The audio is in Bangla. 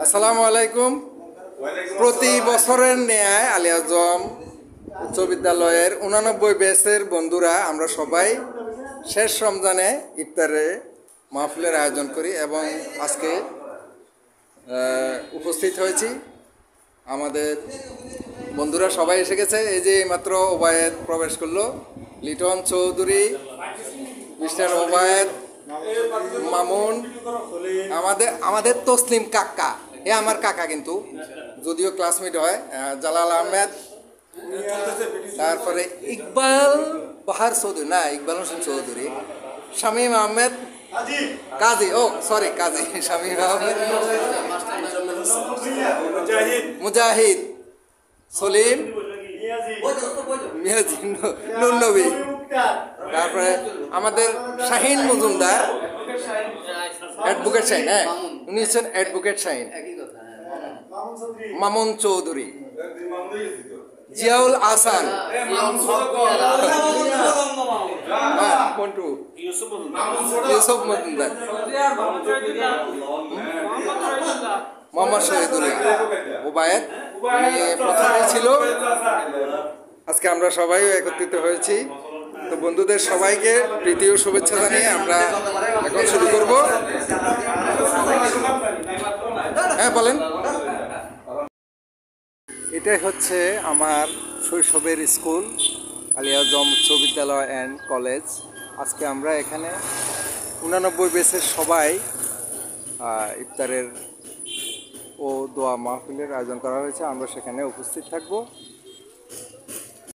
আসসালামু আলাইকুম। প্রতি বছরের ন্যায় আলী আজম উচ্চ বিদ্যালয়ের 89 ব্যাচের বন্ধুরা আমরা সবাই শেষ রমজানে ইফতারে মাহফিলের আয়োজন করি এবং আজকে উপস্থিত হয়েছি। আমাদের বন্ধুরা সবাই এসে গেছে। এই যে মাত্র ওবায়েদ প্রবেশ করলো, লিটন চৌধুরী, মিস্টার ওবায়েদ, মামুন, আমাদের তসলিম কাকা, এ আমার কাকা কিন্তু যদিও ক্লাসমেট হয়, জালাল আহমেদ, তারপরে ইকবাল বাহার চৌধুরী, না ইকবাল হোসেন চৌধুরী, শামীম আহমেদ কাজী, কাজী শামীম আহমেদ, মুজাহিদ, সলিম, নুর নবী, তারপরে আমাদের শাহিন মজুমদার, অ্যাডভোকেট শাহিন, হ্যাঁ উনি হচ্ছেন অ্যাডভোকেট শাহিন, মামুন চৌধুরী, জিয়াউল আহসান, ইউসুফ মজুমদার, মোহাম্মদ শহীদুল্লাহ, ওবায়েদ প্রথমে ছিল। আজকে আমরা সবাই একত্রিত হয়েছি। তো বন্ধুদের সবাইকে প্রীতি ও শুভেচ্ছা জানিয়ে আমরা এখন শুরু করব। হ্যাঁ বলেন। এটাই হচ্ছে আমার শৈশবের স্কুল, আলী আজম উচ্চ বিদ্যালয় অ্যান্ড কলেজ। আজকে আমরা এখানে 89 ব্যাচের সবাই ইফতারের ও দোয়া মাহফিলের আয়োজন করা হয়েছে। আমরা সেখানে উপস্থিত থাকব।